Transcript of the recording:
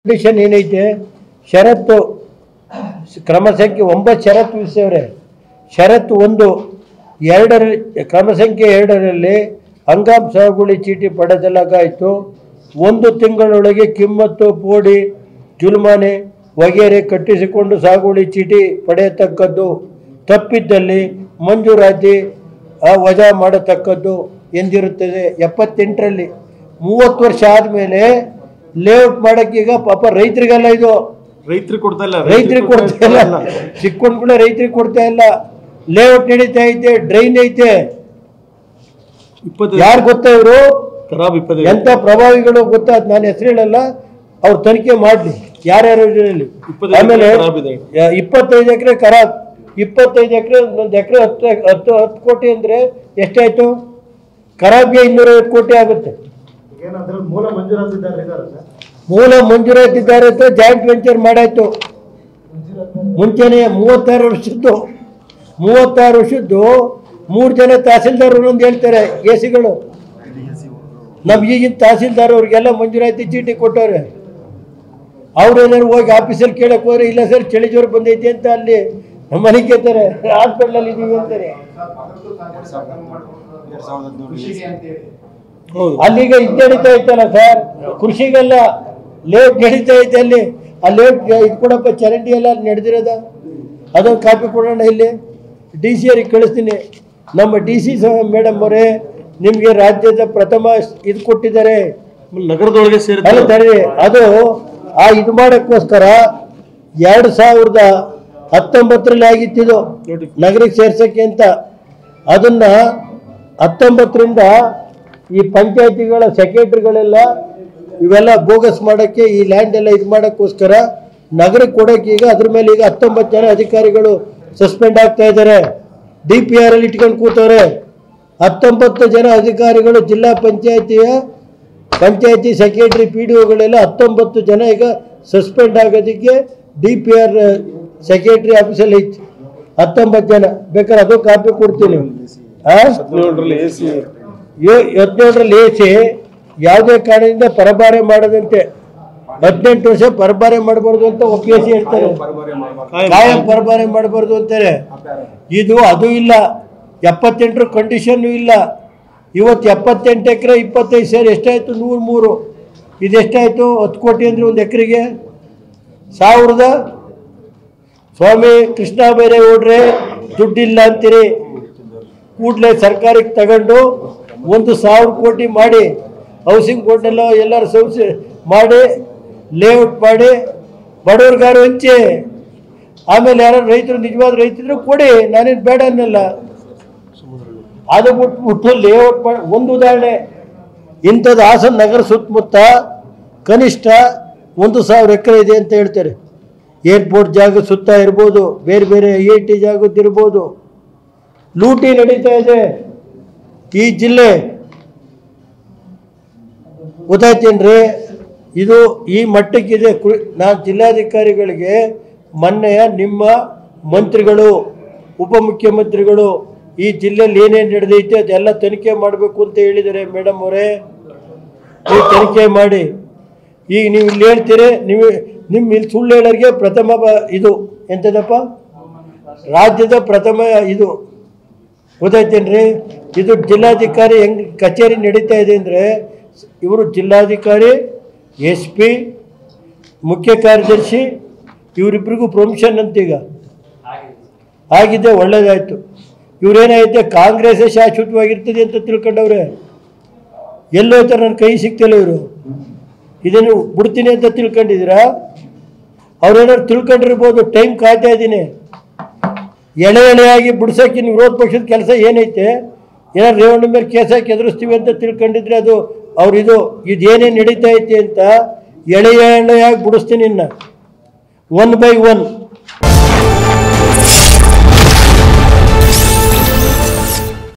Condition ಏನೈತೆ ಷರತ್ತು ಕ್ರಮ ಸಂಖ್ಯೆ 9 ಷರತ್ತು ವಿಧಿಸವ್ರೆ. ಷರತ್ತು 1 ಕ್ರಮ ಸಂಖ್ಯೆ 2ರಲ್ಲಿ ಹಂಗಾಮ ಸಾಗುವಳಿ ಚೀಟಿ ಪಡೆದಲಾಗಾಯಿತು. 1 ತಿಂಗಳೊಳಗೆ ಕಿಮ್ಮತ್ತು ಪೋಡಿ ಜುಲ್ಮಾನೆ ವಗೇರೆ ಕಟ್ಟಿಸಿಕೊಂಡು ಸಾಗುವಳಿ ಚೀಟಿ ಪಡೆಯತಕ್ಕದ್ದು. ತಪ್ಪಿದ್ದಲ್ಲಿ ಮಂಜೂರಾತಿ ವಜಾ ಮಾಡತಕ್ಕದ್ದು ಎಂದಿರುತ್ತದೆ. 78ರಲ್ಲಿ 30 ವರ್ಷ ಆದಮೇಲೆ ಲೇಔಟ್ ಮಾಡಕ್ಕೆ ಈಗ ಪಾಪ ರೈತರಿಗೆಲ್ಲ ಇದು ರೈತರಿಗೆ ಕೊಡ್ತಾ ಇಲ್ಲ ಸಿಕ್ಕೊಂಡು ಕೂಡ ರೈತರಿಗೆ ಕೊಡ್ತಾ ಇಲ್ಲ. ಲೇಔಟ್ ನಡೀತಾ ಐತೆ, ಡ್ರೈನ್ ಐತೆ. ಯಾರು ಗೊತ್ತಾ ಇವರು ಎಂತ ಪ್ರಭಾವಿಗಳು ಗೊತ್ತಾ? ನಾನು ಹೆಸರು ಹೇಳಲ್ಲ, ಅವ್ರು ತನಿಖೆ ಮಾಡಲಿ ಯಾರ್ಯಾರು. ಆಮೇಲೆ 25 ಎಕರೆ ಖರಾಬ್, 25 ಎಕರೆ, 1 ಎಕರೆ 10 ಕೋಟಿ ಅಂದ್ರೆ ಎಷ್ಟಾಯ್ತು? ಖರಾಬ್ಗೆ 250 ಕೋಟಿ ಆಗುತ್ತೆ. ಮೂಲ ಮಂಜೂರಾತಿದ್ದಾರೆ ಅಂತ ಜಾಯಿಂಟ್ ವೆಂಚರ್ ಮಾಡಾಯ್ತು. ಮುಂಚೆನೆ 36 ವರ್ಷದ್ದು 3 ಜನ ತಹಸೀಲ್ದಾರ್ ಅಂತ ಹೇಳ್ತಾರೆ ಎಸಿಗಳು. ನಮ್ಗೆ ಈಗಿನ ತಹಸೀಲ್ದಾರ್ ಅವ್ರಿಗೆಲ್ಲ ಮಂಜೂರಾತಿ ಚೀಟಿ ಕೊಟ್ಟವ್ರೆ. ಅವ್ರೇನಾದ್ರು ಹೋಗಿ ಆಫೀಸಲ್ಲಿ ಕೇಳಕ್ ಹೋದ್ರೆ ಇಲ್ಲ ಸರ್ ಚಳಿ ಜ್ವರ ಬಂದೈತಿ ಅಂತ ಅಲ್ಲಿ ಮನೆ ಕೇಳ್ತಾರೆ, ಹಾಸ್ಪಿಟ್ಲಲ್ಲಿ ಇದೀವಿ ಅಂತಾರೆ. ಅಲ್ಲಿಗ ಇದು ನಡೀತಾ ಇತ್ತಲ್ಲ ಸರ್, ಕೃಷಿಗೆಲ್ಲ ಲೇಟ್ ನಡೀತಾ ಐತೆ ಅಲ್ಲಿ. ಆ ಲೇಟ್ ಇದು ಕೊಡಪ್ಪ, ಚರಂಡಿ ಎಲ್ಲ ನಡೆದಿರೋದ, ಅದೊಂದು ಕಾಪಿ ಕೊಡೋಣ. ಇಲ್ಲಿ DC ಅವ್ರಿಗೆ ಕಳಿಸ್ತೀನಿ. ನಮ್ಮ DC ಮೇಡಮ್ ಅವರೇ, ನಿಮಗೆ ರಾಜ್ಯದ ಪ್ರಥಮ ಇದು ಕೊಟ್ಟಿದ್ದಾರೆ ನಗರದೊಳಗೆ ಸೇರಿ. ಅದು ಇದು ಮಾಡೋಕ್ಕೋಸ್ಕರ 2019ರಲ್ಲಿ ಆಗಿತ್ತಿದು ನಗರಕ್ಕೆ ಸೇರ್ಸಕ್ಕೆ ಅಂತ. ಅದನ್ನ 19ರಿಂದ ಈ ಪಂಚಾಯತಿಗಳ ಸೆಕ್ರೆಟರಿಗಳೆಲ್ಲ ಇವೆಲ್ಲ ಬೋಗಸ್ ಮಾಡೋಕ್ಕೆ, ಈ ಲ್ಯಾಂಡ್ ಎಲ್ಲ ಇದು ಮಾಡೋಕ್ಕೋಸ್ಕರ ನಗರಕ್ಕೆ ಕೊಡೋಕೆ ಈಗ ಅದ್ರ ಮೇಲೆ ಈಗ 19 ಜನ ಅಧಿಕಾರಿಗಳು ಸಸ್ಪೆಂಡ್ ಆಗ್ತಾ ಇದ್ದಾರೆ. DPR ಅಲ್ಲಿ ಇಟ್ಕೊಂಡು ಕೂತವ್ರೆ. 19 ಜನ ಅಧಿಕಾರಿಗಳು ಜಿಲ್ಲಾ ಪಂಚಾಯತಿ ಸೆಕ್ರೆಟರಿ PDOಗಳೆಲ್ಲ 19 ಜನ ಈಗ ಸಸ್ಪೆಂಡ್ ಆಗೋದಕ್ಕೆ DPR ಸೆಕ್ರೆಟರಿ ಆಫೀಸಲ್ಲಿ ಐತಿ 19 ಜನ. ಬೇಕಾದ್ರೆ ಅದು ಕಾಪಿ ಕೊಡ್ತೀನಿ. 17ರಲ್ಲಿ AC ಯಾವುದೇ ಕಾರಣದಿಂದ ಪರಭಾರೆ ಮಾಡದಂತೆ 18 ವರ್ಷ ಪರಭಾರೆ ಮಾಡಬಾರ್ದು ಅಂತ OPC ಹೇಳ್ತಾರೆ. ಕಾಯಂ ಪರಭಾರೆ ಮಾಡಬಾರ್ದು ಅಂತಾರೆ. ಇದು ಅದು ಇಲ್ಲ. 78 ಕಂಡೀಷನ್ ಇಲ್ಲ. ಇವತ್ತು 78 ಎಕರೆ 25 ಸೇರಿ ಎಷ್ಟಾಯ್ತು? 103. ಇದೆಷ್ಟಾಯ್ತು? 10 ಕೋಟಿ ಅಂದ್ರೆ 1 ಎಕರೆಗೆ 1000. ಸ್ವಾಮಿ ಕೃಷ್ಣ ಬೇರೆ ಓಡ್ರೆ ದುಡ್ಡಿಲ್ಲ ಅಂತೀರಿ. ಕೂಡಲೇ ಸರ್ಕಾರಕ್ಕೆ ತಗೊಂಡು 1000 ಕೋಟಿ ಮಾಡಿ ಹೌಸಿಂಗ್ ಬೋರ್ಡ್ನೆಲ್ಲ ಎಲ್ಲರೂ ಸೌಸಿ ಮಾಡಿ ಲೇಔಟ್ ಮಾಡಿ ಬಡವ್ರಿಗಾರು ಹಂಚಿ, ಆಮೇಲೆ ಯಾರು ರೈತರು ನಿಜವಾದ ರೈತರು ಕೊಡಿ, ನಾನೇನು ಬೇಡ ಅನ್ನಲ್ಲ. ಅದು ಬಿಟ್ಬಿಟ್ಟು ಲೇಔಟ್ ಮಾಡಿ. ಒಂದು ಉದಾಹರಣೆ, ಇಂಥದ್ದು ಹಾಸನ ನಗರ ಸುತ್ತಮುತ್ತ ಕನಿಷ್ಠ 1000 ಎಕರೆ ಇದೆ ಅಂತ ಹೇಳ್ತಾರೆ. ಏರ್ಪೋರ್ಟ್ ಜಾಗ ಸುತ್ತ ಇರ್ಬೋದು, ಬೇರೆ ಬೇರೆ IIT ಜಾಗದ್ದಿರ್ಬೋದು. ಲೂಟಿ ನಡೀತಾ ಇದೆ ಈ ಜಿಲ್ಲೆ, ಗೊತ್ತಾಯ್ತೇನ್ರಿ? ಇದು ಈ ಮಟ್ಟಕ್ಕಿದೆ. ನಾನು ಜಿಲ್ಲಾಧಿಕಾರಿಗಳಿಗೆ ಮೊನ್ನೆಯ ನಿಮ್ಮ ಮಂತ್ರಿಗಳು, ಉಪಮುಖ್ಯಮಂತ್ರಿಗಳು ಈ ಜಿಲ್ಲೆಯಲ್ಲಿ ಏನೇನು ನಡೆದೈತೆ ಅದೆಲ್ಲ ತನಿಖೆ ಮಾಡಬೇಕು ಅಂತ ಹೇಳಿದ್ದಾರೆ. ಮೇಡಮ್ ಅವರೇ, ನೀವು ತನಿಖೆ ಮಾಡಿ. ಈಗ ನೀವು ಇಲ್ಲಿ ಹೇಳ್ತೀರಿ, ನಿಮ್ಮ ಇಲ್ಲಿ ಸುಳ್ಳು ಹೇಳೋರಿಗೆ ಪ್ರಥಮ ಇದು ಎಂಥದಪ್ಪ, ರಾಜ್ಯದ ಪ್ರಥಮ ಇದು, ಗೊತ್ತಾಯ್ತೇನ್ರಿ? ಇದು ಜಿಲ್ಲಾಧಿಕಾರಿ ಹೆಂಗೆ ಕಚೇರಿ ನಡೀತಾ ಇದೆ ಅಂದರೆ, ಇವರು ಜಿಲ್ಲಾಧಿಕಾರಿ, SP, ಮುಖ್ಯ ಕಾರ್ಯದರ್ಶಿ ಇವರಿಬ್ಬರಿಗೂ ಪ್ರಮೋಷನ್ ಅಂತೀಗ ಆಗಿದೆ. ಒಳ್ಳೇದಾಯಿತು. ಇವರೇನಾಯ್ತೆ ಕಾಂಗ್ರೆಸ್ಸೇ ಶಾಶ್ವತವಾಗಿರ್ತದೆ ಅಂತ ತಿಳ್ಕೊಂಡವ್ರೆ. ಎಲ್ಲೋ ಥರ ನನ್ನ ಕೈ ಸಿಗ್ತಿಲ್ಲ. ಇವರು ಇದನ್ನು ಬಿಡ್ತೀನಿ ಅಂತ ತಿಳ್ಕೊಂಡಿದ್ದೀರಾ? ಅವ್ರೇನಾದ್ರು ತಿಳ್ಕೊಂಡಿರ್ಬೋದು. ಟೈಮ್ ಕಾಯ್ತಾ ಇದ್ದೀನಿ. ಎಳೆಯಾಗಿ ಬಿಡ್ಸೋಕೆ ವಿರೋಧ ಪಕ್ಷದ ಕೆಲಸ ಏನೈತೆ? ಏನಾದ್ರು ರೇವಣ್ಣ ಮೇಲೆ ಕೇಸ್ ಹಾಕಿ ಎದುರಿಸ್ತೀವಿ ಅಂತ ತಿಳ್ಕೊಂಡಿದ್ರೆ ಅದು ಅವ್ರಿದು ಇದೇನೇನು ನಡೀತಾ ಐತಿ ಅಂತ ಎಳೆಯಾಗಿ ಬಿಡಿಸ್ತೀನಿ. ಇನ್ನು 1 by 1